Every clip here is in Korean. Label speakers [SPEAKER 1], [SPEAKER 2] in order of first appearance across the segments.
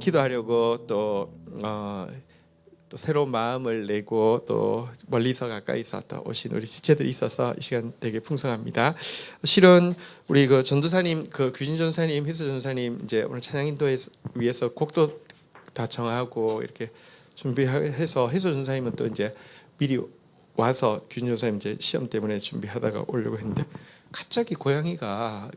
[SPEAKER 1] 기도하려고 또 새로운 마음을 내고 또 멀리서 가까이서 또 오신 우리 지체들이 있어서 이 시간 되게 풍성합니다. 실은 우리 그 전도사님, 그 규진 전사님, 희수 전사님 이제 오늘 찬양 인도에 위해서 곡도 다 정하고 이렇게 준비해서 희수 전사님은 또 이제 미리 와서 규진 전사님 이제 시험 때문에 준비하다가 오려고 했는데 갑자기 고양이가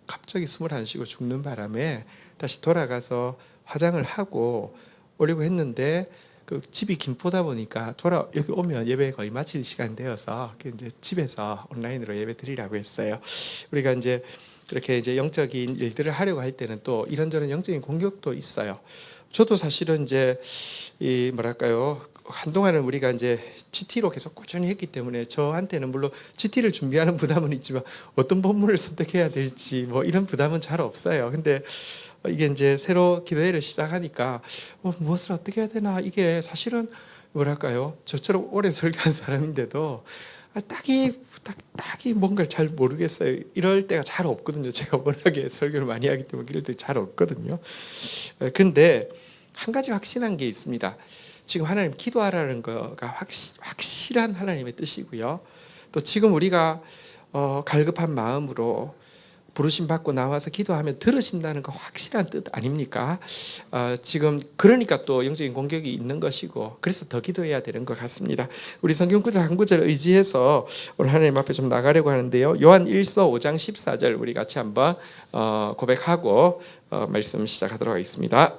[SPEAKER 1] 갑자기 숨을 안 쉬고 죽는 바람에 다시 돌아가서 화장을 하고 오려고 했는데 그 집이 김포다 보니까 여기 오면 예배 거의 마칠 시간 되어서 이제 집에서 온라인으로 예배 드리라고 했어요. 우리가 이제 그렇게 이제 영적인 일들을 하려고 할 때는 또 이런저런 영적인 공격도 있어요. 저도 사실은 이제 이 뭐랄까요, 한동안은 우리가 이제 GT로 계속 꾸준히 했기 때문에 저한테는 물론 GT를 준비하는 부담은 있지만 어떤 본문을 선택해야 될지 뭐 이런 부담은 잘 없어요. 근데 이게 이제 새로 기도회를 시작하니까 무엇을 어떻게 해야 되나, 이게 사실은 뭐랄까요, 저처럼 오래 설교한 사람인데도 딱히 뭔가를 잘 모르겠어요. 이럴 때가 잘 없거든요. 제가 워낙에 설교를 많이 하기 때문에 이럴 때 잘 없거든요. 근데 한 가지 확신한 게 있습니다. 지금 하나님 기도하라는 거가 확실한 하나님의 뜻이고요. 또 지금 우리가 갈급한 마음으로 부르심 받고 나와서 기도하면 들으신다는 거 확실한 뜻 아닙니까? 지금 그러니까 또 영적인 공격이 있는 것이고 그래서 더 기도해야 되는 것 같습니다. 우리 성경 구절 한 구절을 의지해서 오늘 하나님 앞에 좀 나가려고 하는데요. 요한 1서 5장 14절 우리 같이 한번 고백하고 말씀 시작하도록 하겠습니다.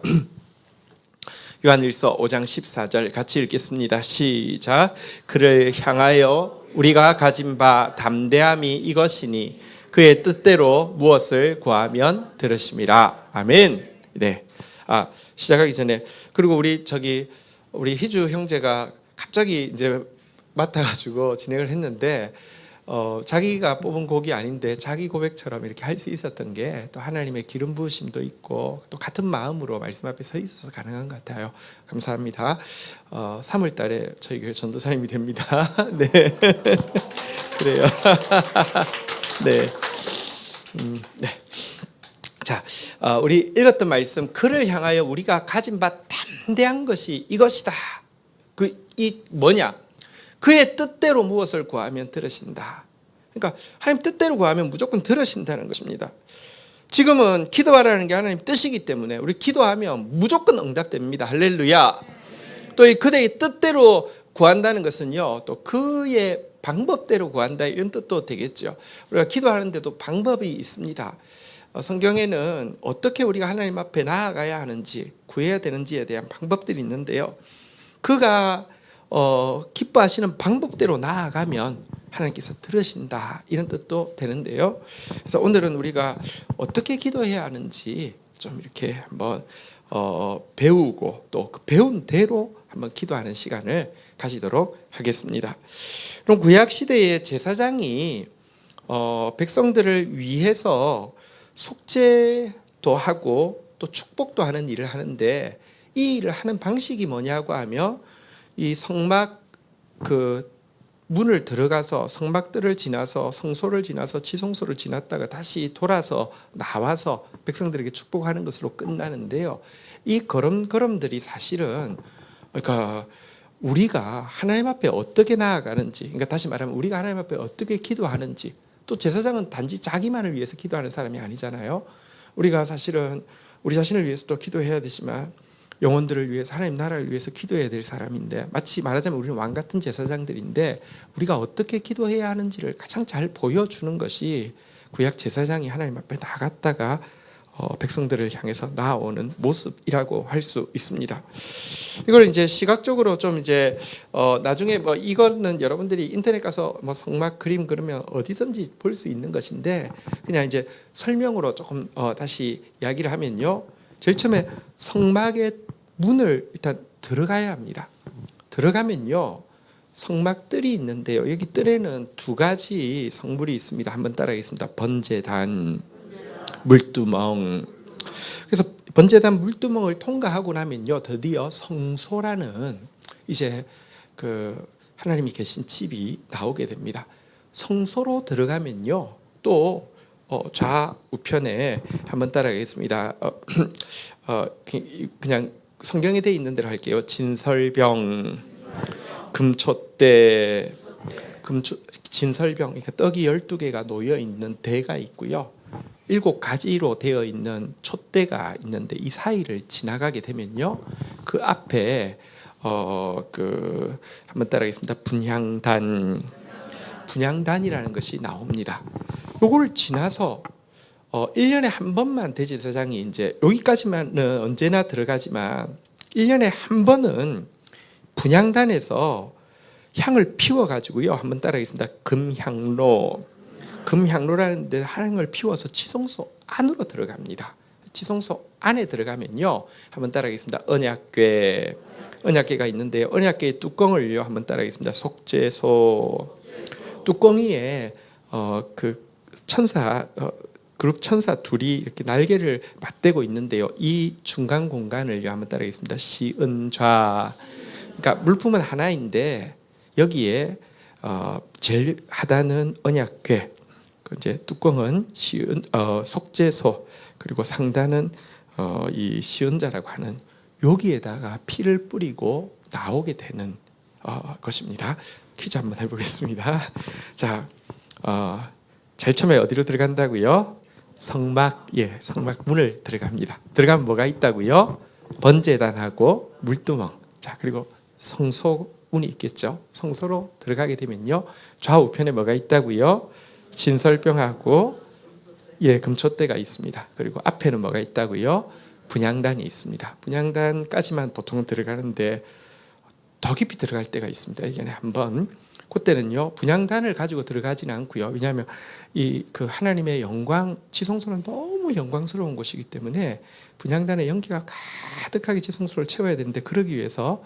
[SPEAKER 1] 요한 1서 5장 14절 같이 읽겠습니다. 시작. 그를 향하여 우리가 가진 바 담대함이 이것이니 그의 뜻대로 무엇을 구하면 들으심이라. 아멘. 네. 시작하기 전에 그리고 우리 희주 형제가 갑자기 이제 맡아가지고 진행을 했는데 자기가 뽑은 곡이 아닌데 자기 고백처럼 이렇게 할 수 있었던 게 또 하나님의 기름 부으심도 있고 또 같은 마음으로 말씀 앞에 서 있어서 가능한 것 같아요. 감사합니다. 3월 달에 저희 교회 전도사님이 됩니다. 네. 그래요. 네. 네. 자, 우리 읽었던 말씀, 그를 향하여 우리가 가진 바 담대한 것이 이것이다. 뭐냐? 그의 뜻대로 무엇을 구하면 들으신다. 그러니까 하나님 뜻대로 구하면 무조건 들으신다는 것입니다. 지금은 기도하라는 게 하나님 뜻이기 때문에 우리 기도하면 무조건 응답됩니다. 할렐루야. 또 이 그대의 뜻대로 구한다는 것은요, 또 그의 방법대로 구한다 이런 뜻도 되겠죠. 우리가 기도하는데도 방법이 있습니다. 성경에는 어떻게 우리가 하나님 앞에 나아가야 하는지, 구해야 되는지에 대한 방법들이 있는데요. 그가 기뻐하시는 방법대로 나아가면 하나님께서 들으신다 이런 뜻도 되는데요. 그래서 오늘은 우리가 어떻게 기도해야 하는지 좀 이렇게 한번 배우고 또 그 배운 대로 한번 기도하는 시간을 가지도록 하겠습니다. 그럼 구약 시대의 제사장이 백성들을 위해서 속죄도 하고 또 축복도 하는 일을 하는데 이 일을 하는 방식이 뭐냐고 하면 이 성막 문을 들어가서 성막들을 지나서 성소를 지나서 지성소를 지났다가 다시 돌아서 나와서 백성들에게 축복하는 것으로 끝나는데요. 이 걸음들이 사실은 그러니까 우리가 하나님 앞에 어떻게 나아가는지, 그러니까 다시 말하면 우리가 하나님 앞에 어떻게 기도하는지, 또 제사장은 단지 자기만을 위해서 기도하는 사람이 아니잖아요. 우리가 사실은 우리 자신을 위해서도 기도해야 되지만 영혼들을 위해서, 하나님 나라를 위해서 기도해야 될 사람인데, 마치 말하자면 우리는 왕 같은 제사장들인데 우리가 어떻게 기도해야 하는지를 가장 잘 보여주는 것이 구약 제사장이 하나님 앞에 나갔다가 백성들을 향해서 나아오는 모습이라고 할 수 있습니다. 이걸 이제 시각적으로 좀 이제 나중에 이거는 여러분들이 인터넷 가서 성막 그림 그러면 어디든지 볼 수 있는 것인데 그냥 이제 설명으로 조금 다시 이야기를 하면요. 제일 처음에 성막의 문을 일단 들어가야 합니다. 들어가면요. 성막뜰이 있는데요. 여기 뜰에는 두 가지 성물이 있습니다. 한번 따라하겠습니다. 번제단, 물두멍. 그래서 번제단 물두멍을 통과하고 나면요. 드디어 성소라는 이제 하나님이 계신 집이 나오게 됩니다. 성소로 들어가면요. 또 좌우편에 한번 따라가겠습니다. 그냥 성경에 돼 있는 대로 할게요. 진설병, 금촛대, 진설병, 그러니까 떡이 12개가 놓여 있는 대가 있고요. 7가지로 되어 있는 촛대가 있는데 이 사이를 지나가게 되면요, 그 앞에 한번 따라하겠습니다. 분향단이라는 것이 나옵니다. 요걸 지나서 1년에 한 번만 대제사장이 이제 여기까지만은 언제나 들어가지만 1년에 한 번은 분향단에서 향을 피워 가지고요. 한번 따라하겠습니다. 금향로라는 데 향을 피워서 지성소 안으로 들어갑니다. 지성소 안에 들어가면요, 한번 따라하겠습니다. 언약궤가 있는데요. 언약궤의 뚜껑을요, 한번 따라하겠습니다. 속죄소 뚜껑 위에 그 천사 그룹 천사 둘이 이렇게 날개를 맞대고 있는데요. 이 중간 공간을요, 한번 따라하겠습니다. 시은좌. 그러니까 물품은 하나인데 여기에 제일 하단은 언약궤, 이제 뚜껑은 속죄소, 그리고 상단은 이 시은자라고 하는 여기에다가 피를 뿌리고 나오게 되는 것입니다. 퀴즈 한번 해보겠습니다. 자, 제일 처음에 어디로 들어간다고요? 성막 문을 들어갑니다. 들어가면 뭐가 있다고요? 번제단하고 물두멍. 자, 그리고 성소문이 있겠죠. 성소로 들어가게 되면요, 좌우편에 뭐가 있다고요? 진설병하고 금촛대가 있습니다. 그리고 앞에는 뭐가 있다고요? 분향단이 있습니다. 분향단까지만 보통 들어가는데 더 깊이 들어갈 때가 있습니다. 1년에 한 번. 그때는요, 분향단을 가지고 들어가지는 않고요. 왜냐하면 그 하나님의 영광, 지성소는 너무 영광스러운 곳이기 때문에 분향단의 연기가 가득하게 지성소를 채워야 되는데, 그러기 위해서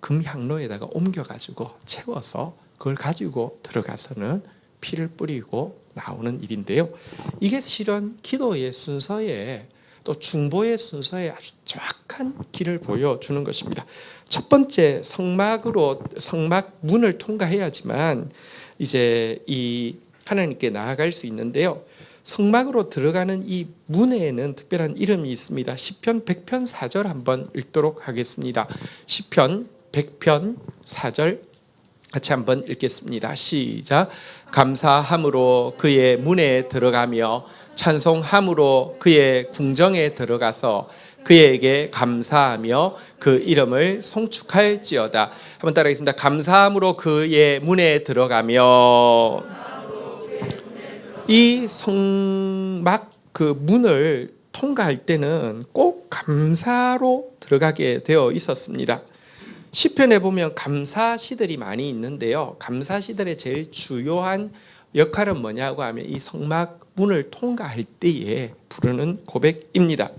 [SPEAKER 1] 금향로에다가 옮겨가지고 채워서 그걸 가지고 들어가서는 피를 뿌리고 나오는 일인데요. 이게 실은 기도의 순서에, 또 중보의 순서에 아주 정확한 길을 보여주는 것입니다. 첫 번째, 성막 문을 통과해야지만 이제 이 하나님께 나아갈 수 있는데요. 성막으로 들어가는 이 문에는 특별한 이름이 있습니다. 시편 100편 4절 한번 읽도록 하겠습니다. 시편 100편 4절 같이 한번 읽겠습니다. 시작. 감사함으로 그의 문에 들어가며 찬송함으로 그의 궁정에 들어가서 그에게 감사하며 그 이름을 송축할지어다. 한번 따라하겠습니다. 감사함으로 그의 문에 들어가며, 이 성막 그 문을 통과할 때는 꼭 감사로 들어가게 되어 있었습니다. 시편에 보면 감사시들이 많이 있는데요. 감사시들의 제일 주요한 역할은 뭐냐고 하면 이 성막 문을 통과할 때에 부르는 고백입니다.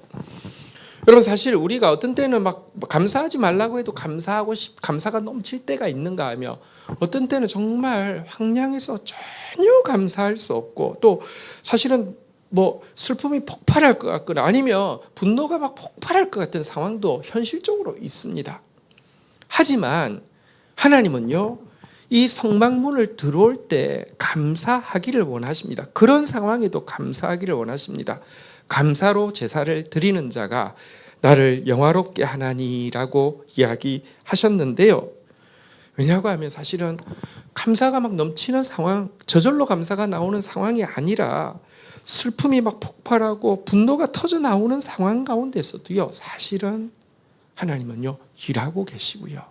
[SPEAKER 1] 여러분, 사실 우리가 어떤 때는 막 감사하지 말라고 해도 감사가 넘칠 때가 있는가 하며, 어떤 때는 정말 황량해서 전혀 감사할 수 없고, 또 사실은 뭐 슬픔이 폭발할 것 같거나 아니면 분노가 막 폭발할 것 같은 상황도 현실적으로 있습니다. 하지만 하나님은요, 이 성막문을 들어올 때 감사하기를 원하십니다. 그런 상황에도 감사하기를 원하십니다. 감사로 제사를 드리는 자가 나를 영화롭게 하나니라고 이야기하셨는데요. 왜냐고 하면 사실은 감사가 막 넘치는 상황, 저절로 감사가 나오는 상황이 아니라 슬픔이 막 폭발하고 분노가 터져 나오는 상황 가운데서도요, 사실은 하나님은요, 일하고 계시고요.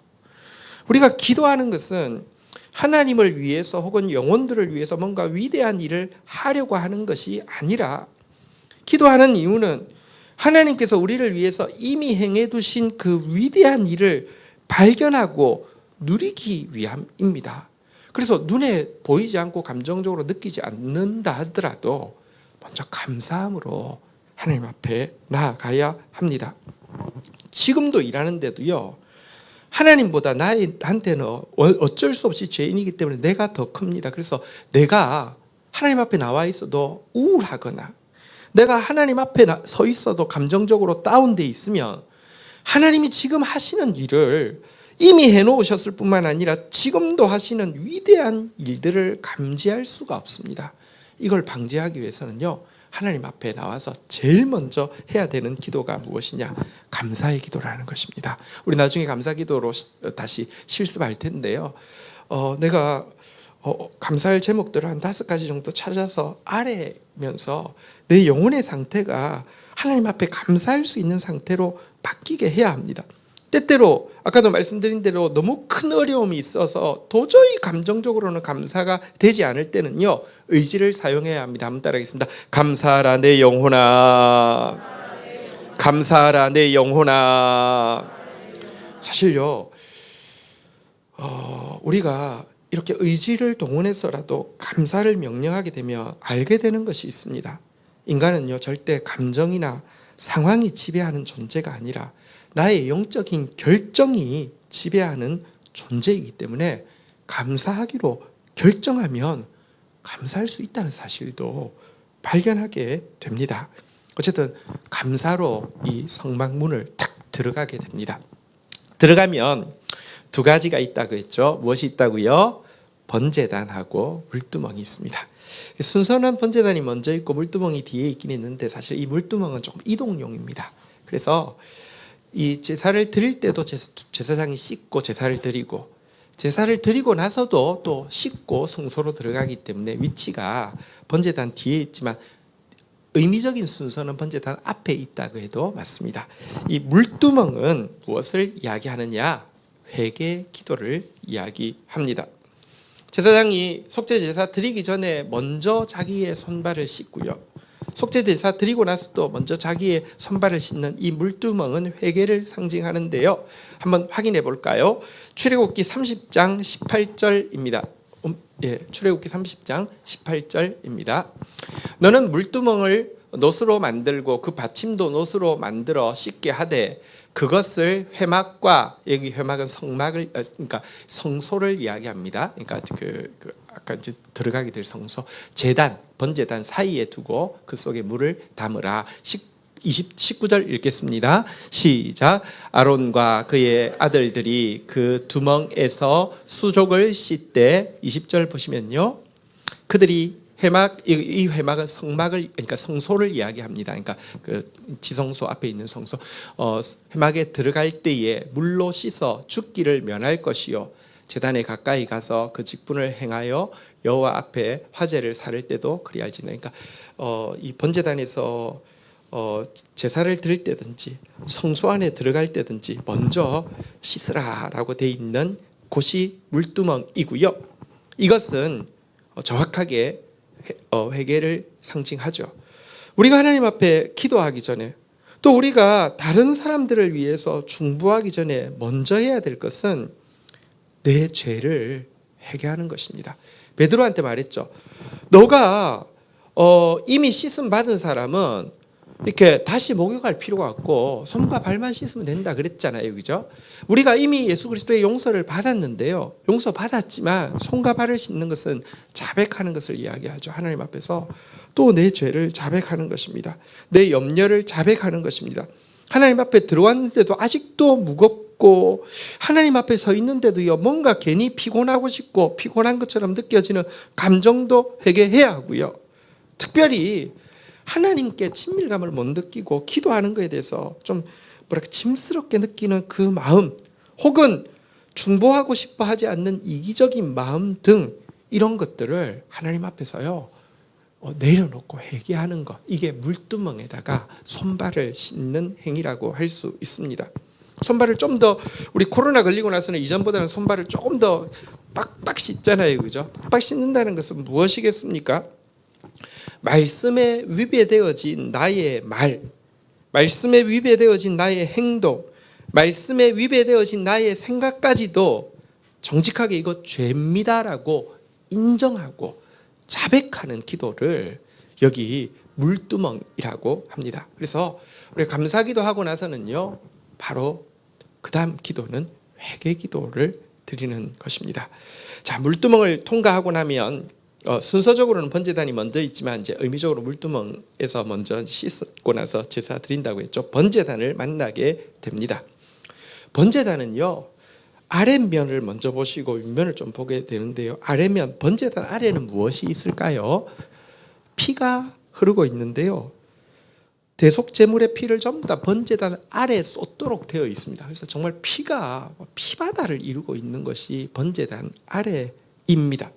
[SPEAKER 1] 우리가 기도하는 것은 하나님을 위해서 혹은 영혼들을 위해서 뭔가 위대한 일을 하려고 하는 것이 아니라, 기도하는 이유는 하나님께서 우리를 위해서 이미 행해 두신 그 위대한 일을 발견하고 누리기 위함입니다. 그래서 눈에 보이지 않고 감정적으로 느끼지 않는다 하더라도 먼저 감사함으로 하나님 앞에 나아가야 합니다. 지금도 일하는데도요, 하나님보다 나한테는 어쩔 수 없이 죄인이기 때문에 내가 더 큽니다. 그래서 내가 하나님 앞에 나와 있어도 우울하거나, 내가 하나님 앞에 서 있어도 감정적으로 다운돼 있으면 하나님이 지금 하시는 일을 이미 해놓으셨을 뿐만 아니라 지금도 하시는 위대한 일들을 감지할 수가 없습니다. 이걸 방지하기 위해서는요, 하나님 앞에 나와서 제일 먼저 해야 되는 기도가 무엇이냐? 감사의 기도라는 것입니다. 우리 나중에 감사 기도로 다시 실습할 텐데요. 내가 감사할 제목들을 한 5가지 정도 찾아서 아뢰면서 내 영혼의 상태가 하나님 앞에 감사할 수 있는 상태로 바뀌게 해야 합니다. 때때로 아까도 말씀드린 대로 너무 큰 어려움이 있어서 도저히 감정적으로는 감사가 되지 않을 때는요, 의지를 사용해야 합니다. 한번 따라하겠습니다. 감사하라 내 영혼아, 감사하라 내 영혼아. 사실요, 우리가 이렇게 의지를 동원해서라도 감사를 명령하게 되면 알게 되는 것이 있습니다. 인간은요, 절대 감정이나 상황이 지배하는 존재가 아니라 나의 영적인 결정이 지배하는 존재이기 때문에 감사하기로 결정하면 감사할 수 있다는 사실도 발견하게 됩니다. 어쨌든 감사로 이 성막문을 탁 들어가게 됩니다. 들어가면 2가지가 있다고 했죠. 무엇이 있다고요? 번제단하고 물두멍이 있습니다. 순서는 번제단이 먼저 있고 물두멍이 뒤에 있긴 있는데, 사실 이 물두멍은 조금 이동용입니다. 그래서 이 제사를 드릴 때도 제사장이 씻고 제사를 드리고, 제사를 드리고 나서도 또 씻고 성소로 들어가기 때문에 위치가 번제단 뒤에 있지만 의미적인 순서는 번제단 앞에 있다고 해도 맞습니다. 이 물두멍은 무엇을 이야기하느냐? 회개 기도를 이야기합니다. 제사장이 속죄제사 드리기 전에 먼저 자기의 손발을 씻고요, 속죄제사 드리고 나서도 먼저 자기의 손발을 씻는 이 물두멍은 회개를 상징하는데요. 한번 확인해 볼까요? 출애굽기 30장 18절입니다. 출애굽기 30장 18절입니다. 너는 물두멍을 놋으로 만들고 그 받침도 놋으로 만들어 씻게 하되 그것을 회막과, 여기 회막은 성막을, 그러니까 성소를 이야기합니다. 그러니까 아까 이제 들어가게 될 성소, 제단, 번제단 사이에 두고 그 속에 물을 담으라. 19절 읽겠습니다. 시작. 아론과 그의 아들들이 그 두멍에서 수족을 씻되, 20절 보시면요, 그들이 회막, 이 회막은 성막을, 그러니까 성소를 이야기합니다. 그러니까 그 지성소 앞에 있는 성소, 회막에 들어갈 때에 물로 씻어 죽기를 면할 것이요, 제단에 가까이 가서 그 직분을 행하여 여호와 앞에 화제를 살을 때도 그리할지니라. 그러니까 이 번제단에서 제사를 드릴 때든지 성소 안에 들어갈 때든지 먼저 씻으라라고 돼 있는 곳이 물두멍이고요. 이것은 정확하게 회개를 상징하죠. 우리가 하나님 앞에 기도하기 전에, 또 우리가 다른 사람들을 위해서 중보하기 전에 먼저 해야 될 것은 내 죄를 회개하는 것입니다. 베드로한테 말했죠. 너가 이미 씻음 받은 사람은 이렇게 다시 목욕할 필요가 없고 손과 발만 씻으면 된다 그랬잖아요, 그죠? 우리가 이미 예수 그리스도의 용서를 받았는데요, 용서 받았지만 손과 발을 씻는 것은 자백하는 것을 이야기하죠. 하나님 앞에서 또 내 죄를 자백하는 것입니다. 내 염려를 자백하는 것입니다. 하나님 앞에 들어왔는데도 아직도 무겁고, 하나님 앞에 서 있는데도요, 뭔가 괜히 피곤하고 싶고 피곤한 것처럼 느껴지는 감정도 회개해야 하고요, 특별히 하나님께 친밀감을 못 느끼고 기도하는 것에 대해서 좀 짐스럽게 느끼는 그 마음, 혹은 중보하고 싶어 하지 않는 이기적인 마음 등 이런 것들을 하나님 앞에서요 내려놓고 회개하는 것, 이게 물두멍에다가 손발을 씻는 행위라고 할 수 있습니다. 손발을 좀 더, 우리 코로나 걸리고 나서는 이전보다는 손발을 조금 더 빡빡 씻잖아요, 그죠? 빡빡 씻는다는 것은 무엇이겠습니까? 말씀에 위배되어진 나의 말, 말씀에 위배되어진 나의 행동, 말씀에 위배되어진 나의 생각까지도 정직하게 이거 죄입니다라고 인정하고 자백하는 기도를 여기 물두멍이라고 합니다. 그래서 우리 감사기도 하고 나서는요, 바로 그 다음 기도는 회개 기도를 드리는 것입니다. 자, 물두멍을 통과하고 나면 순서적으로는 번제단이 먼저 있지만 이제 의미적으로 물두멍에서 먼저 씻고 나서 제사 드린다고 했죠. 번제단을 만나게 됩니다. 번제단은요, 아랫면을 먼저 보시고 윗면을 좀 보게 되는데요, 아랫면, 번제단 아래는 무엇이 있을까요? 피가 흐르고 있는데요. 대속제물의 피를 전부 다 번제단 아래에 쏟도록 되어 있습니다. 그래서 정말 피가 피바다를 이루고 있는 것이 번제단 아래입니다.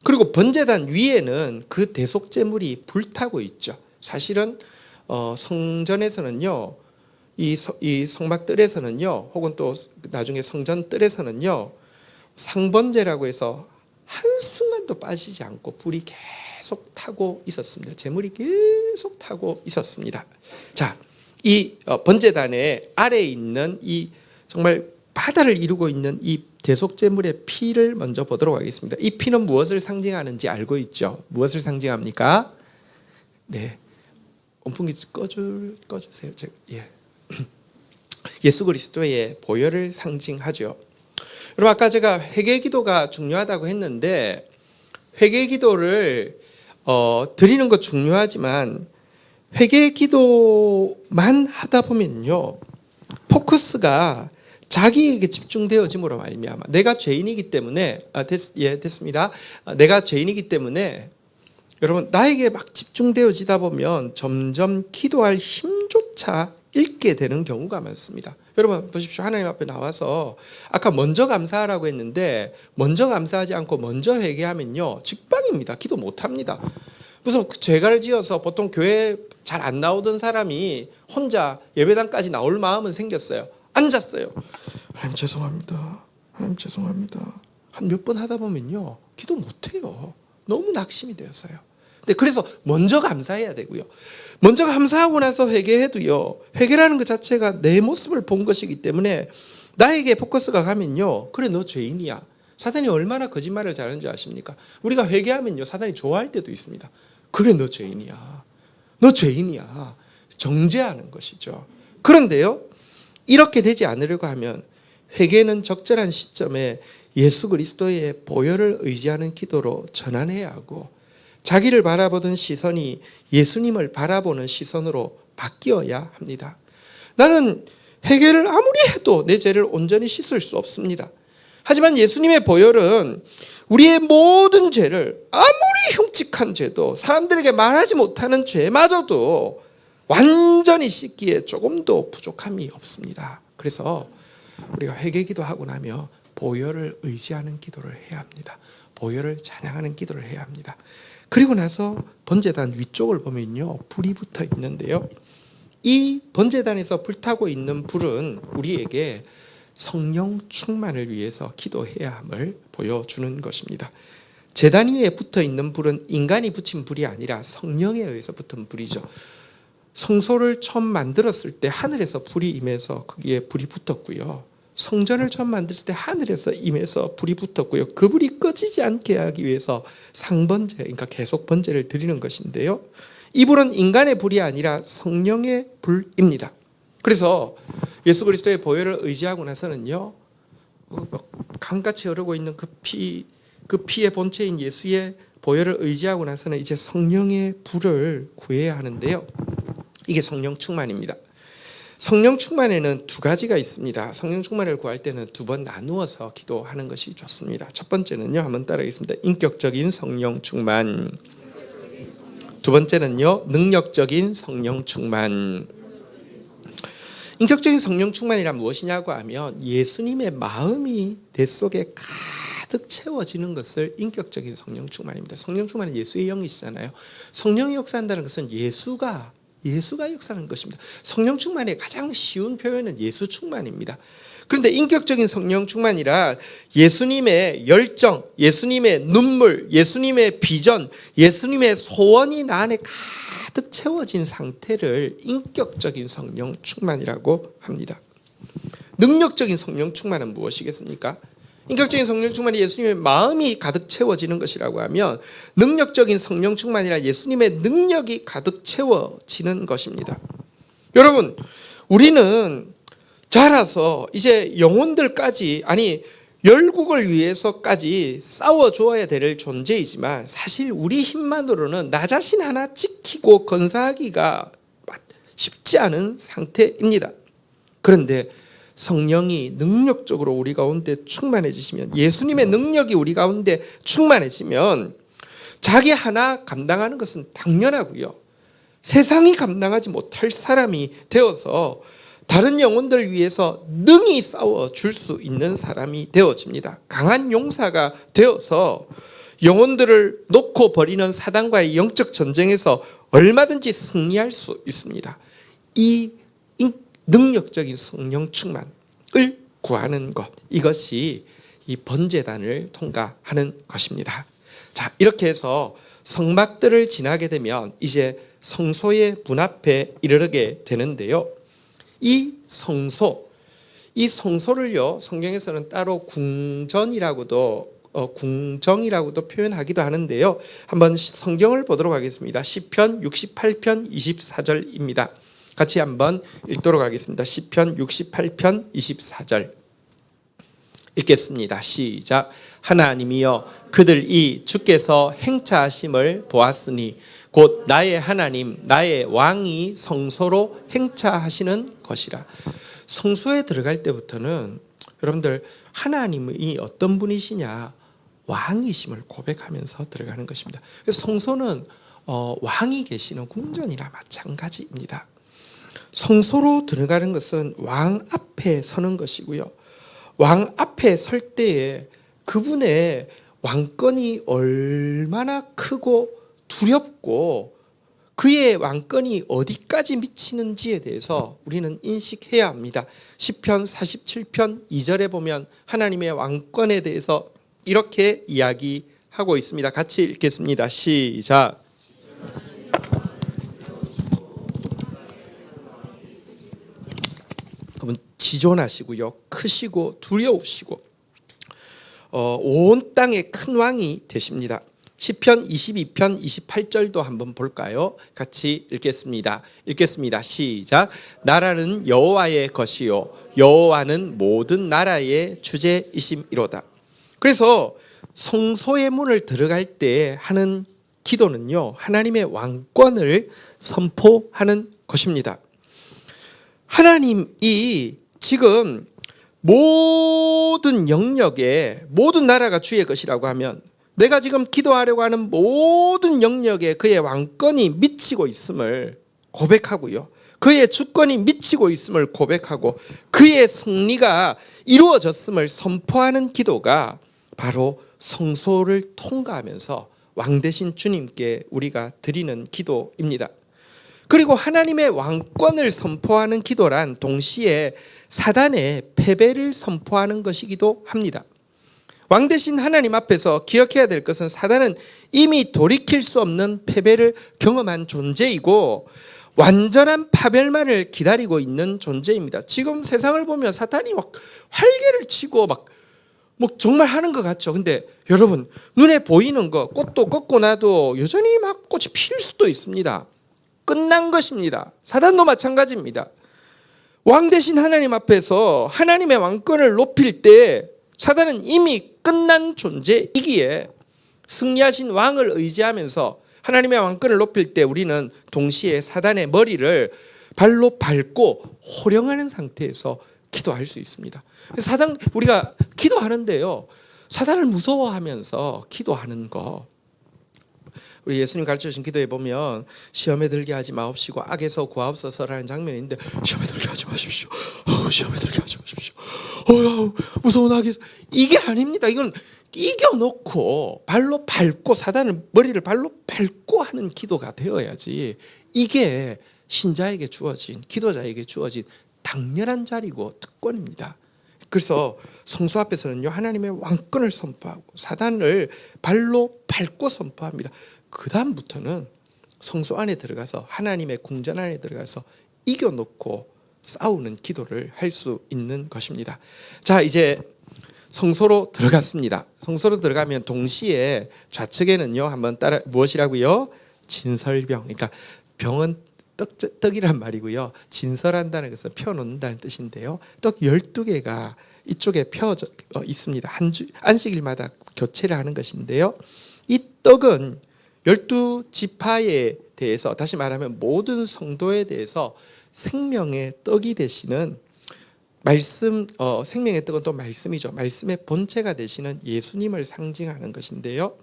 [SPEAKER 1] 그리고 번제단 위에는 그 대속제물이 불타고 있죠. 사실은 성전에서는요, 이 성막뜰에서는요, 혹은 또 나중에 성전 뜰에서는요, 상번제라고 해서 한순간도 빠지지 않고 불이 계속 타고 있었습니다. 제물이 계속 타고 있었습니다. 자, 이 번제단의 아래에 있는 이 정말 바다를 이루고 있는 이 대속제물의 피를 먼저 보도록 하겠습니다. 이 피는 무엇을 상징하는지 알고 있죠? 무엇을 상징합니까? 네, 온풍기 꺼주세요. 예. 예수 그리스도의 보혈을 상징하죠. 여러분, 아까 제가 회개기도가 중요하다고 했는데, 회개기도를 드리는 것 중요하지만 회개기도만 하다 보면요, 포커스가 자기에게 집중되어짐으로 말미암아 내가 죄인이기 때문에 됐습니다. 내가 죄인이기 때문에 여러분, 나에게 막 집중되어지다 보면 점점 기도할 힘조차 잃게 되는 경우가 많습니다. 여러분 보십시오. 하나님 앞에 나와서 아까 먼저 감사하라고 했는데 먼저 감사하지 않고 먼저 회개하면요, 직방입니다. 기도 못합니다. 무슨 죄를 지어서 보통 교회 잘 안 나오던 사람이 혼자 예배당까지 나올 마음은 생겼어요. 앉았어요. 하나님 죄송합니다. 하나님 죄송합니다. 한 몇 번 하다 보면요, 기도 못해요. 너무 낙심이 되었어요. 근데 그래서 먼저 감사해야 되고요. 먼저 감사하고 나서 회개해도요, 회개라는 것 자체가 내 모습을 본 것이기 때문에 나에게 포커스가 가면요, 그래 너 죄인이야. 사단이 얼마나 거짓말을 잘하는지 아십니까? 우리가 회개하면요, 사단이 좋아할 때도 있습니다. 그래 너 죄인이야. 너 죄인이야. 정죄하는 것이죠. 그런데요, 이렇게 되지 않으려고 하면 회개는 적절한 시점에 예수 그리스도의 보혈을 의지하는 기도로 전환해야 하고, 자기를 바라보던 시선이 예수님을 바라보는 시선으로 바뀌어야 합니다. 나는 회개를 아무리 해도 내 죄를 온전히 씻을 수 없습니다. 하지만 예수님의 보혈은 우리의 모든 죄를, 아무리 흉측한 죄도, 사람들에게 말하지 못하는 죄마저도 완전히 씻기에 조금도 부족함이 없습니다. 그래서 우리가 회개기도 하고 나면 보혈을 의지하는 기도를 해야 합니다. 보혈을 찬양하는 기도를 해야 합니다. 그리고 나서 번제단 위쪽을 보면요, 불이 붙어 있는데요, 이 번제단에서 불타고 있는 불은 우리에게 성령 충만을 위해서 기도해야 함을 보여주는 것입니다. 제단 위에 붙어 있는 불은 인간이 붙인 불이 아니라 성령에 의해서 붙은 불이죠. 성소를 처음 만들었을 때 하늘에서 불이 임해서 거기에 불이 붙었고요. 성전을 처음 만들었을 때 하늘에서 임해서 불이 붙었고요. 그 불이 꺼지지 않게 하기 위해서 상번제, 그러니까 계속 번제를 드리는 것인데요, 이 불은 인간의 불이 아니라 성령의 불입니다. 그래서 예수 그리스도의 보혈을 의지하고 나서는요, 강같이 흐르고 있는 그 피의 본체인 예수의 보혈을 의지하고 나서는 이제 성령의 불을 구해야 하는데요, 이게 성령 충만입니다. 성령 충만에는 두 가지가 있습니다. 성령 충만을 구할 때는 두 번 나누어서 기도하는 것이 좋습니다. 첫 번째는요, 한번 따라하겠습니다. 인격적인 성령 충만. 두 번째는요, 능력적인 성령 충만. 인격적인 성령 충만이란 무엇이냐고 하면 예수님의 마음이 내 속에 가득 채워지는 것을 인격적인 성령 충만입니다. 성령 충만은 예수의 영이시잖아요. 성령이 역사한다는 것은 예수가 역사하는 것입니다. 성령 충만의 가장 쉬운 표현은 예수 충만입니다. 그런데 인격적인 성령 충만이라 예수님의 열정, 예수님의 눈물, 예수님의 비전, 예수님의 소원이 나 안에 가득 채워진 상태를 인격적인 성령 충만이라고 합니다. 능력적인 성령 충만은 무엇이겠습니까? 인격적인 성령 충만이 예수님의 마음이 가득 채워지는 것이라고 하면, 능력적인 성령 충만이라 예수님의 능력이 가득 채워지는 것입니다. 여러분, 우리는 자라서 이제 영혼들까지, 아니 열국을 위해서까지 싸워줘야 될 존재이지만 사실 우리 힘만으로는 나 자신 하나 지키고 건사하기가 쉽지 않은 상태입니다. 그런데 성령이 능력적으로 우리 가운데 충만해지시면, 예수님의 능력이 우리 가운데 충만해지면 자기 하나 감당하는 것은 당연하고요. 세상이 감당하지 못할 사람이 되어서 다른 영혼들 위해서 능히 싸워줄 수 있는 사람이 되어집니다. 강한 용사가 되어서 영혼들을 놓고 벌이는 사단과의 영적 전쟁에서 얼마든지 승리할 수 있습니다. 이 능력적인 성령 충만을 구하는 것, 이것이 이 번제단을 통과하는 것입니다. 자, 이렇게 해서 성막들을 지나게 되면 이제 성소의 문 앞에 이르게 되는데요. 이 성소를요, 성경에서는 따로 궁정이라고도 표현하기도 하는데요. 한번 성경을 보도록 하겠습니다. 시편 68편 24절입니다. 같이 한번 읽도록 하겠습니다. 시편 68편 24절 읽겠습니다. 시작. 하나님이여, 그들이 주께서 행차하심을 보았으니 곧 나의 하나님 나의 왕이 성소로 행차하시는 것이라. 성소에 들어갈 때부터는 여러분들 하나님이 어떤 분이시냐, 왕이심을 고백하면서 들어가는 것입니다. 그래서 성소는 왕이 계시는 궁전이나 마찬가지입니다. 성소로 들어가는 것은 왕 앞에 서는 것이고요. 왕 앞에 설 때에 그분의 왕권이 얼마나 크고 두렵고 그의 왕권이 어디까지 미치는지에 대해서 우리는 인식해야 합니다. 시편 47편 2절에 보면 하나님의 왕권에 대해서 이렇게 이야기하고 있습니다. 같이 읽겠습니다. 시작. 그분 지존하시고요, 크시고 두려우시고 온 땅의 큰 왕이 되십니다. 시편 22편 28절도 한번 볼까요? 같이 읽겠습니다. 시작. 나라는 여호와의 것이요 여호와는 모든 나라의 주제이심이로다. 그래서 성소의 문을 들어갈 때 하는 기도는요, 하나님의 왕권을 선포하는 것입니다. 하나님이 지금 모든 영역에, 모든 나라가 주의 것이라고 하면 내가 지금 기도하려고 하는 모든 영역에 그의 왕권이 미치고 있음을 고백하고요, 그의 주권이 미치고 있음을 고백하고 그의 승리가 이루어졌음을 선포하는 기도가 바로 성소를 통과하면서 왕 되신 주님께 우리가 드리는 기도입니다. 그리고 하나님의 왕권을 선포하는 기도란 동시에 사단의 패배를 선포하는 것이기도 합니다. 왕 되신 하나님 앞에서 기억해야 될 것은 사단은 이미 돌이킬 수 없는 패배를 경험한 존재이고 완전한 파멸만을 기다리고 있는 존재입니다. 지금 세상을 보면 사탄이 막 활개를 치고 막 정말 하는 것 같죠. 근데 여러분, 눈에 보이는 거, 꽃도 꺾고 나도 여전히 막 꽃이 필 수도 있습니다. 끝난 것입니다. 사단도 마찬가지입니다. 왕 되신 하나님 앞에서 하나님의 왕권을 높일 때 사단은 이미 끝난 존재이기에 승리하신 왕을 의지하면서 하나님의 왕권을 높일 때 우리는 동시에 사단의 머리를 발로 밟고 호령하는 상태에서 기도할 수 있습니다. 사단, 우리가 기도하는데요, 사단을 무서워하면서 기도하는 거, 우리 예수님 가르쳐주신 기도에 보면 시험에 들게 하지 마옵시고 악에서 구하옵소서라는 장면이 있는데, 시험에 들게 하지 마십시오. 시험에 들게 하지 마십시오. 무서운 악에서, 이게 아닙니다. 이건 이겨놓고 발로 밟고, 사단을 머리를 발로 밟고 하는 기도가 되어야지, 이게 신자에게 주어진, 기도자에게 주어진 당연한 자리고 특권입니다. 그래서 성소 앞에서는요, 하나님의 왕권을 선포하고 사단을 발로 밟고 선포합니다. 그 다음부터는 성소 안에 들어가서, 하나님의 궁전 안에 들어가서 이겨놓고 싸우는 기도를 할 수 있는 것입니다. 자, 이제 성소로 들어갔습니다. 성소로 들어가면 동시에 좌측에는요, 한번 따라, 무엇이라고요? 진설병. 그러니까 병은 떡이란 말이고요, 진설한다는 것은 펴놓는다는 뜻인데요, 떡 12개가 이쪽에 펴져 있습니다. 안식일마다 교체를 하는 것인데요, 이 떡은 12지파에 대해서, 다시 말하면 모든 성도에 대해서 생명의 떡이 되시는 말씀, 생명의 떡은 또 말씀이죠. 말씀의 본체가 되시는 예수님을 상징하는 것인데요,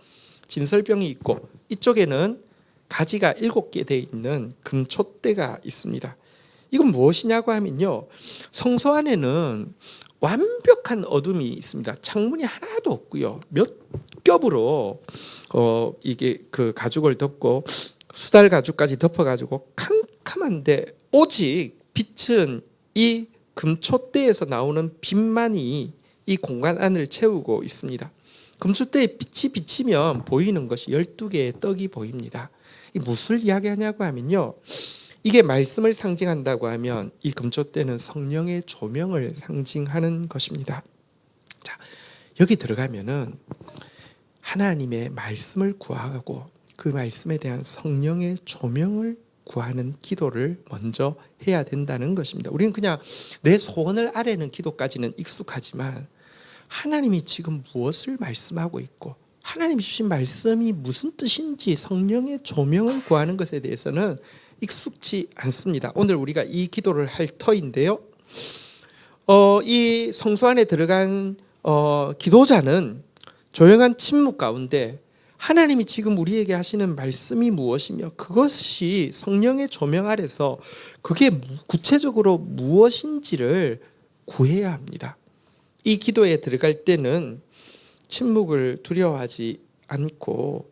[SPEAKER 1] 진설병이 있고 이쪽에는 가지가 7개 되어 있는 금촛대가 있습니다. 이건 무엇이냐고 하면요, 성소 안에는 완벽한 어둠이 있습니다. 창문이 하나도 없고요, 몇 겹으로 이게 그 가죽을 덮고 수달 가죽까지 덮어가지고 캄캄한데 오직 빛은 이 금촛대에서 나오는 빛만이 이 공간 안을 채우고 있습니다. 금촛대에 빛이 비치면 보이는 것이 12개의 떡이 보입니다. 이 무엇을 이야기하냐고 하면요, 이게 말씀을 상징한다고 하면 이 금촛대는 성령의 조명을 상징하는 것입니다. 자, 여기 들어가면은 하나님의 말씀을 구하고 그 말씀에 대한 성령의 조명을 구하는 기도를 먼저 해야 된다는 것입니다. 우리는 그냥 내 소원을 아뢰는 기도까지는 익숙하지만 하나님이 지금 무엇을 말씀하고 있고 하나님이 주신 말씀이 무슨 뜻인지 성령의 조명을 구하는 것에 대해서는 익숙지 않습니다. 오늘 우리가 이 기도를 할 터인데요, 이 성소 안에 들어간 기도자는 조용한 침묵 가운데 하나님이 지금 우리에게 하시는 말씀이 무엇이며 그것이 성령의 조명 아래서 그게 구체적으로 무엇인지를 구해야 합니다. 이 기도에 들어갈 때는 침묵을 두려워하지 않고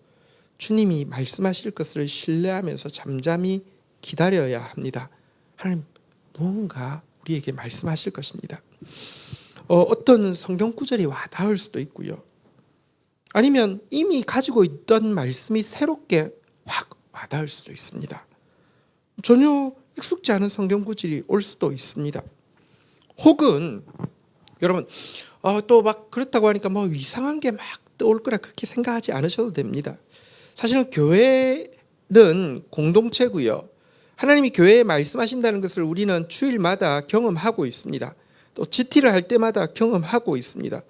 [SPEAKER 1] 주님이 말씀하실 것을 신뢰하면서 잠잠히 기다려야 합니다. 하나님 무언가 우리에게 말씀하실 것입니다. 어떤 성경 구절이 와닿을 수도 있고요, 아니면 이미 가지고 있던 말씀이 새롭게 확 와닿을 수도 있습니다. 전혀 익숙지 않은 성경 구절이 올 수도 있습니다. 혹은 여러분 또 막 그렇다고 하니까 뭐 이상한 게 막 떠올 거라 그렇게 생각하지 않으셔도 됩니다. 사실은 교회는 공동체고요, 하나님이 교회에 말씀하신다는 것을 우리는 주일마다 경험하고 있습니다. 또 GT를 할 때마다 경험하고 있습니다.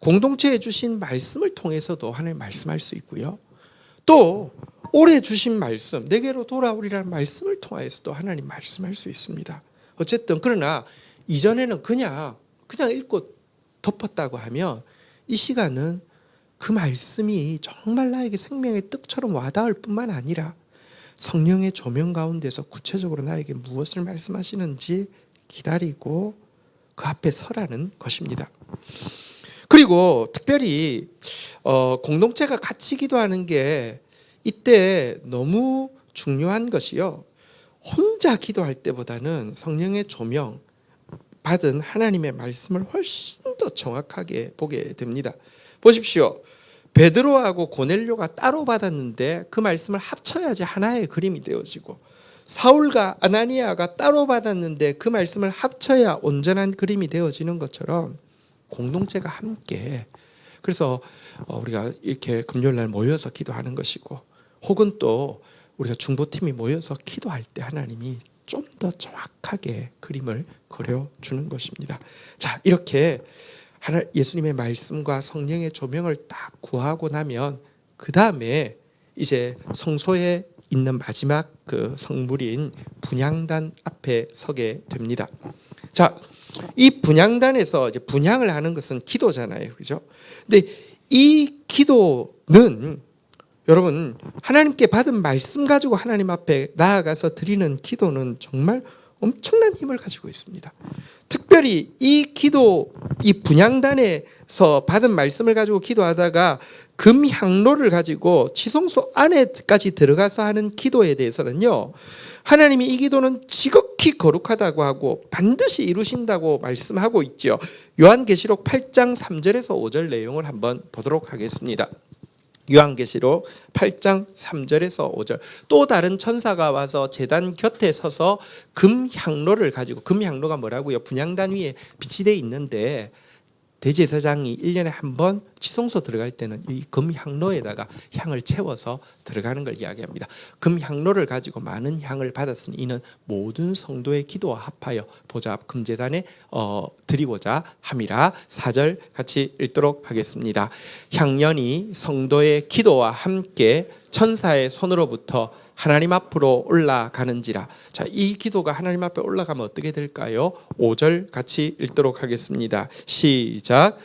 [SPEAKER 1] 공동체에 주신 말씀을 통해서도 하나님 말씀할 수 있고요, 또 올해 주신 말씀 내게로 돌아오리라는 말씀을 통해서도 하나님 말씀할 수 있습니다. 어쨌든 그러나 이전에는 그냥 읽고 덮었다고 하면 이 시간은 그 말씀이 정말 나에게 생명의 떡처럼 와닿을 뿐만 아니라 성령의 조명 가운데서 구체적으로 나에게 무엇을 말씀하시는지 기다리고 그 앞에 서라는 것입니다. 그리고 특별히 공동체가 같이 기도하는 게 이때 너무 중요한 것이요, 혼자 기도할 때보다는 성령의 조명 받은 하나님의 말씀을 훨씬 더 정확하게 보게 됩니다. 보십시오, 베드로하고 고넬료가 따로 받았는데 그 말씀을 합쳐야지 하나의 그림이 되어지고, 사울과 아나니아가 따로 받았는데 그 말씀을 합쳐야 온전한 그림이 되어지는 것처럼 공동체가 함께, 그래서 우리가 이렇게 금요일날 모여서 기도하는 것이고, 혹은 또 우리가 중보팀이 모여서 기도할 때 하나님이 좀 더 정확하게 그림을 그려주는 것입니다. 자, 이렇게 예수님의 말씀과 성령의 조명을 딱 구하고 나면 그 다음에 이제 성소에 있는 마지막 그 성물인 분향단 앞에 서게 됩니다. 자, 이 분향단에서 이제 분향을 하는 것은 기도잖아요, 그죠? 근데 이 기도는 여러분 하나님께 받은 말씀 가지고 하나님 앞에 나아가서 드리는 기도는 정말 엄청난 힘을 가지고 있습니다. 특별히 이 기도, 이 분향단에서 받은 말씀을 가지고 기도하다가 금향로를 가지고 지성소 안에까지 들어가서 하는 기도에 대해서는요, 하나님이 이 기도는 지극히 거룩하다고 하고 반드시 이루신다고 말씀하고 있죠. 요한계시록 8장 3절에서 5절 내용을 한번 보도록 하겠습니다. 요한계시록 8장 3절에서 5절. 또 다른 천사가 와서 제단 곁에 서서 금향로를 가지고, 금향로가 뭐라고요? 분향단 위에 빛이 돼 있는데 대제사장이 1년에 한 번 지성소 들어갈 때는 이 금향로에다가 향을 채워서 들어가는 걸 이야기합니다. 금향로를 가지고 많은 향을 받았으니 이는 모든 성도의 기도와 합하여 보좌 앞 금제단에 드리고자 함이라. 4절 같이 읽도록 하겠습니다. 향연이 성도의 기도와 함께 천사의 손으로부터 하나님 앞으로 올라가는지라. 자, 이 기도가 하나님 앞에 올라가면 어떻게 될까요? 5절 같이 읽도록 하겠습니다. 시작.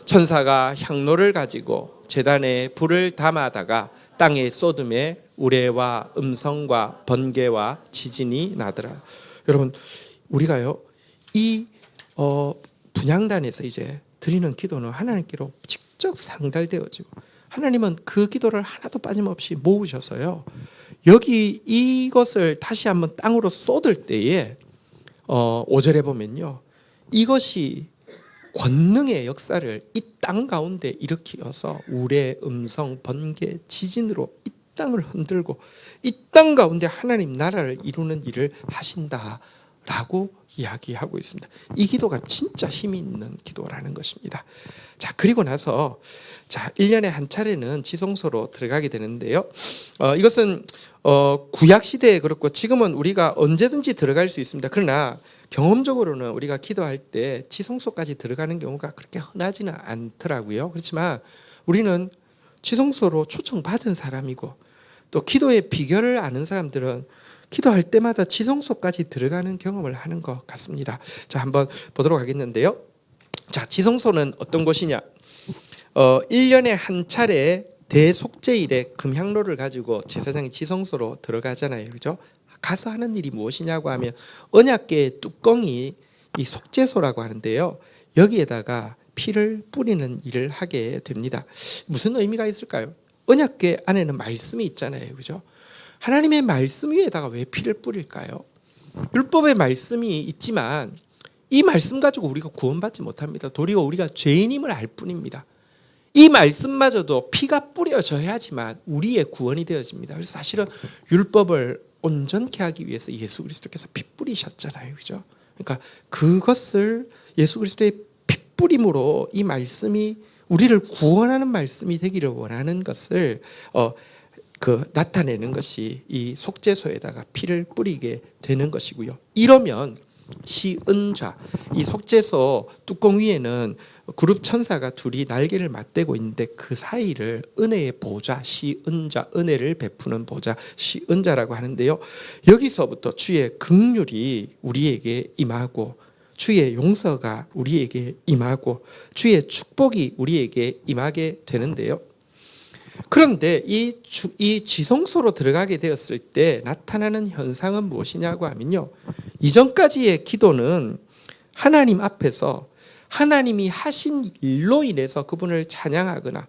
[SPEAKER 1] 천사가 향로를 가지고 제단에 불을 담아다가 땅에 쏟음에 우레와 음성과 번개와 지진이 나더라. 여러분, 우리가요 이 분향단에서 이제 드리는 기도는 하나님께로 직접 상달되어지고, 하나님은 그 기도를 하나도 빠짐없이 모으셔서요 여기 이것을 다시 한번 땅으로 쏟을 때에 5절에 보면요, 이것이 권능의 역사를 이 땅 가운데 일으키어서 우레, 음성, 번개, 지진으로 이 땅을 흔들고 이 땅 가운데 하나님 나라를 이루는 일을 하신다라고 이야기하고 있습니다. 이 기도가 진짜 힘이 있는 기도라는 것입니다. 자, 그리고 나서 1년에 한 차례는 지성소로 들어가게 되는데요. 이것은 구약 시대에 그렇고 지금은 우리가 언제든지 들어갈 수 있습니다. 그러나 경험적으로는 우리가 기도할 때 지성소까지 들어가는 경우가 그렇게 흔하지는 않더라고요. 그렇지만 우리는 지성소로 초청받은 사람이고, 또 기도의 비결을 아는 사람들은 기도할 때마다 지성소까지 들어가는 경험을 하는 것 같습니다. 자, 한번 보도록 하겠는데요. 자, 지성소는 어떤 곳이냐? 1년에 한 차례 대속죄일에 금향로를 가지고 제사장이 지성소로 들어가잖아요. 그죠? 가서 하는 일이 무엇이냐고 하면 언약궤의 뚜껑이 이 속죄소라고 하는데요. 여기에다가 피를 뿌리는 일을 하게 됩니다. 무슨 의미가 있을까요? 언약궤 안에는 말씀이 있잖아요. 그죠? 하나님의 말씀 위에다가 왜 피를 뿌릴까요? 율법의 말씀이 있지만 이 말씀 가지고 우리가 구원받지 못합니다. 도리어 우리가 죄인임을 알 뿐입니다. 이 말씀마저도 피가 뿌려져야지만 우리의 구원이 되어집니다. 그래서 사실은 율법을 온전케 하기 위해서 예수 그리스도께서 피 뿌리셨잖아요. 그죠? 그러니까 그것을 예수 그리스도의 피 뿌림으로 이 말씀이 우리를 구원하는 말씀이 되기를 원하는 것을 나타내는 것이 이 속죄소에다가 피를 뿌리게 되는 것이고요. 이러면 시은좌, 이 속죄소 뚜껑 위에는 그룹 천사가 둘이 날개를 맞대고 있는데 그 사이를 은혜의 보좌, 시은좌, 은혜를 베푸는 보좌, 시은좌라고 하는데요. 여기서부터 주의 긍휼이 우리에게 임하고, 주의 용서가 우리에게 임하고, 주의 축복이 우리에게 임하게 되는데요. 그런데 이 지성소로 들어가게 되었을 때 나타나는 현상은 무엇이냐고 하면요, 이전까지의 기도는 하나님 앞에서 하나님이 하신 일로 인해서 그분을 찬양하거나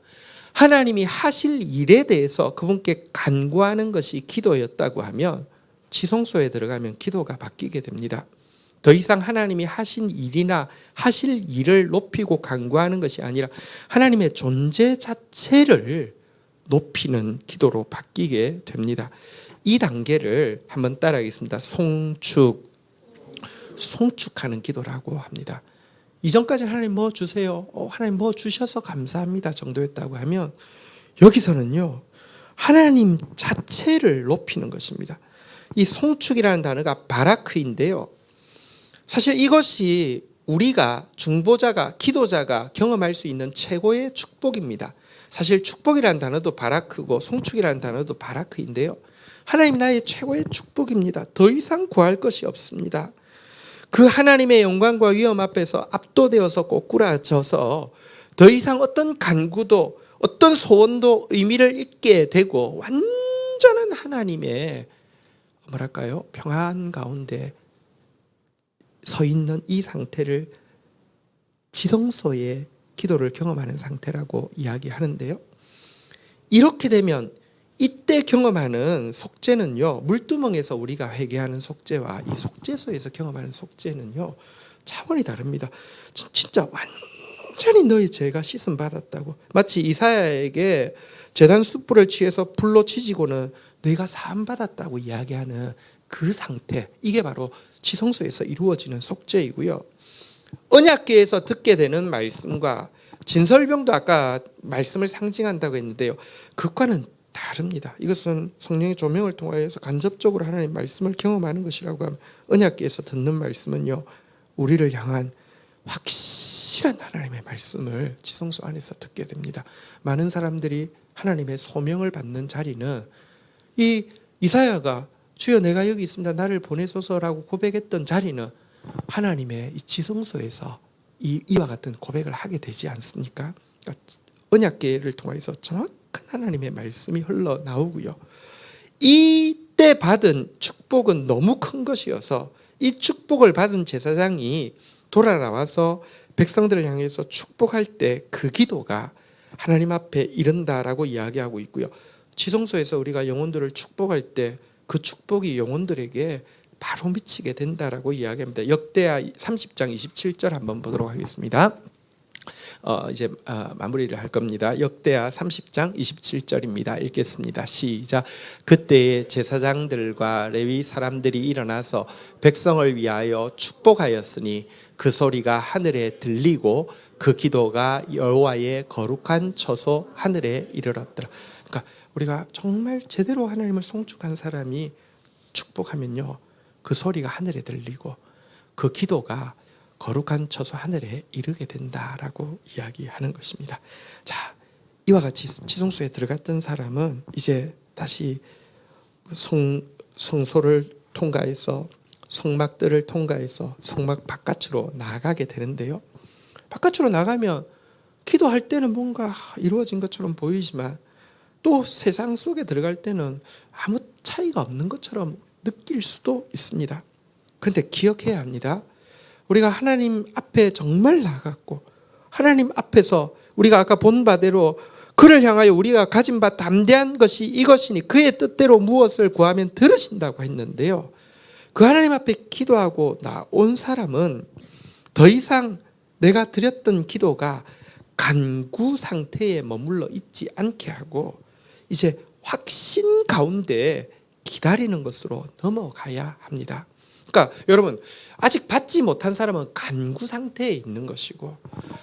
[SPEAKER 1] 하나님이 하실 일에 대해서 그분께 간구하는 것이 기도였다고 하면, 지성소에 들어가면 기도가 바뀌게 됩니다. 더 이상 하나님이 하신 일이나 하실 일을 높이고 간구하는 것이 아니라 하나님의 존재 자체를 높이는 기도로 바뀌게 됩니다. 이 단계를 한번 따라하겠습니다. 송축하는 기도라고 합니다. 이전까지는 하나님 뭐 주세요, 하나님 뭐 주셔서 감사합니다 정도였다고 하면, 여기서는요 하나님 자체를 높이는 것입니다. 이 송축이라는 단어가 바라크인데요, 사실 이것이 우리가 중보자가, 기도자가 경험할 수 있는 최고의 축복입니다. 사실 축복이라는 단어도 바라크고 송축이라는 단어도 바라크인데요, 하나님 나의 최고의 축복입니다. 더 이상 구할 것이 없습니다. 그 하나님의 영광과 위엄 앞에서 압도되어서 꼬꾸라져서 더 이상 어떤 간구도 어떤 소원도 의미를 잃게 되고, 완전한 하나님의 뭐랄까요, 평안 가운데 서 있는 이 상태를 지성소의 기도를 경험하는 상태라고 이야기하는데요. 이렇게 되면 이때 경험하는 속죄는요, 물두멍에서 우리가 회개하는 속죄와 이 속죄소에서 경험하는 속죄는요 차원이 다릅니다. 진짜 완전히 너의 죄가 씻음 받았다고, 마치 이사야에게 제단 숯불을 취해서 불로 치지고는 너희가 사함 받았다고 이야기하는 그 상태, 이게 바로 지성소에서 이루어지는 속죄이고요. 언약궤에서 듣게 되는 말씀과 진설병도 아까 말씀을 상징한다고 했는데요, 그과는 다릅니다. 이것은 성령의 조명을 통하여서 간접적으로 하나님의 말씀을 경험하는 것이라고 하면, 언약궤에서 듣는 말씀은요 우리를 향한 확실한 하나님의 말씀을 지성소 안에서 듣게 됩니다. 많은 사람들이 하나님의 소명을 받는 자리는 이 이사야가 주여 내가 여기 있습니다 나를 보내소서라고 고백했던 자리는 하나님의 이 지성소에서 이와 같은 고백을 하게 되지 않습니까? 그러니까 언약궤를 통해서 정확한 하나님의 말씀이 흘러나오고요. 이때 받은 축복은 너무 큰 것이어서 이 축복을 받은 제사장이 돌아 나와서 백성들을 향해서 축복할 때 그 기도가 하나님 앞에 이른다라고 이야기하고 있고요. 지성소에서 우리가 영혼들을 축복할 때 그 축복이 영혼들에게 바로 미치게 된다라고 이야기합니다. 역대하 30장 27절 한번 보도록 하겠습니다. 이제 마무리를 할 겁니다. 역대하 30장 27절입니다. 읽겠습니다. 시작. 그때의 제사장들과 레위 사람들이 일어나서 백성을 위하여 축복하였으니 그 소리가 하늘에 들리고 그 기도가 여호와의 거룩한 처소 하늘에 이르렀더라. 그러니까 우리가 정말 제대로 하나님을 송축한 사람이 축복하면요, 그 소리가 하늘에 들리고 그 기도가 거룩한 처소 하늘에 이르게 된다라고 이야기하는 것입니다. 자, 이와 같이 지성소에 들어갔던 사람은 이제 다시 성소를 통과해서 성막들을 통과해서 성막 바깥으로 나가게 되는데요. 바깥으로 나가면 기도할 때는 뭔가 이루어진 것처럼 보이지만 또 세상 속에 들어갈 때는 아무 차이가 없는 것처럼 느낄 수도 있습니다. 그런데 기억해야 합니다. 우리가 하나님 앞에 정말 나갔고 하나님 앞에서 우리가 아까 본 바대로 그를 향하여 우리가 가진 바 담대한 것이 이것이니 그의 뜻대로 무엇을 구하면 들으신다고 했는데요. 그 하나님 앞에 기도하고 나온 사람은 더 이상 내가 드렸던 기도가 간구 상태에 머물러 있지 않게 하고 이제 확신 가운데 기다리는 것으로 넘어가야 합니다. 그러니까 여러분, 아직 받지 못한 사람은 간구 상태에 있는 것이고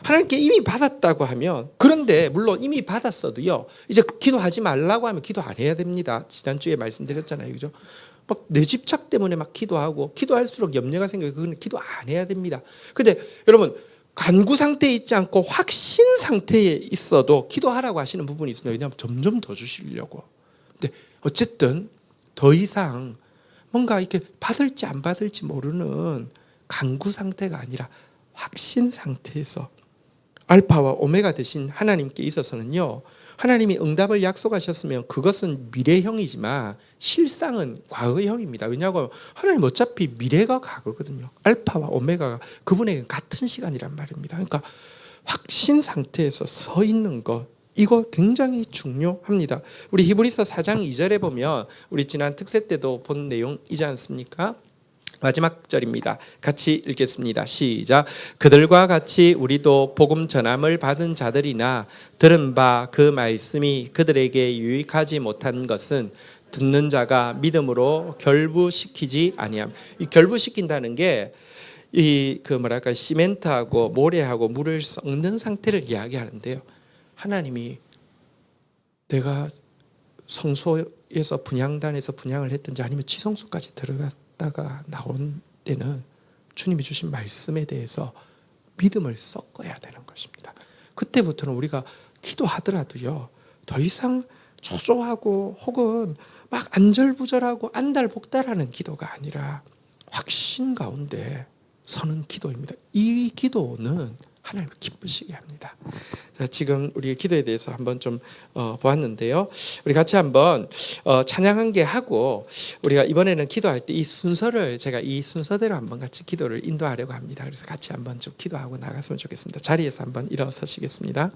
[SPEAKER 1] 하나님께 이미 받았다고 하면, 그런데 물론 이미 받았어도요, 이제 기도하지 말라고 하면 기도 안 해야 됩니다. 지난주에 말씀드렸잖아요, 그죠? 막 내 집착 때문에 막 기도하고 기도할수록 염려가 생겨요. 그건 기도 안 해야 됩니다. 근데 여러분, 간구 상태에 있지 않고 확신 상태에 있어도 기도하라고 하시는 부분이 있습니다. 왜냐하면 점점 더 주시려고. 근데 어쨌든 더 이상 뭔가 이렇게 받을지 안 받을지 모르는 간구 상태가 아니라 확신 상태에서 알파와 오메가 되신 하나님께 있어서는요, 하나님이 응답을 약속하셨으면 그것은 미래형이지만 실상은 과거형입니다. 왜냐하면 하나님 어차피 미래가 과거거든요. 알파와 오메가가 그분에게 같은 시간이란 말입니다. 그러니까 확신 상태에서 서 있는 것, 이거 굉장히 중요합니다. 우리 히브리서 4장 2절에 보면 우리 지난 특세 때도 본 내용이지 않습니까? 마지막 절입니다. 같이 읽겠습니다. 시작. 그들과 같이 우리도 복음 전함을 받은 자들이나 들은 바 그 말씀이 그들에게 유익하지 못한 것은 듣는 자가 믿음으로 결부시키지 아니함. 이 결부시킨다는 게 이 그 뭐랄까 시멘트하고 모래하고 물을 섞는 상태를 이야기하는데요. 하나님이 내가 성소에서 분향단에서 분향을 했든지 아니면 지성소까지 들어갔다가 나온 때는 주님이 주신 말씀에 대해서 믿음을 섞어야 되는 것입니다. 그때부터는 우리가 기도하더라도요, 더 이상 초조하고 혹은 막 안절부절하고 안달복달하는 기도가 아니라 확신 가운데 서는 기도입니다. 이 기도는 하나님을 기쁘시게 합니다. 자, 지금 우리 기도에 대해서 한번 좀 보았는데요. 우리 같이 한번 찬양한 게 하고 우리가 이번에는 기도할 때 이 순서를 제가 이 순서대로 한번 같이 기도를 인도하려고 합니다. 그래서 같이 한번 좀 기도하고 나갔으면 좋겠습니다. 자리에서 한번 일어서시겠습니다.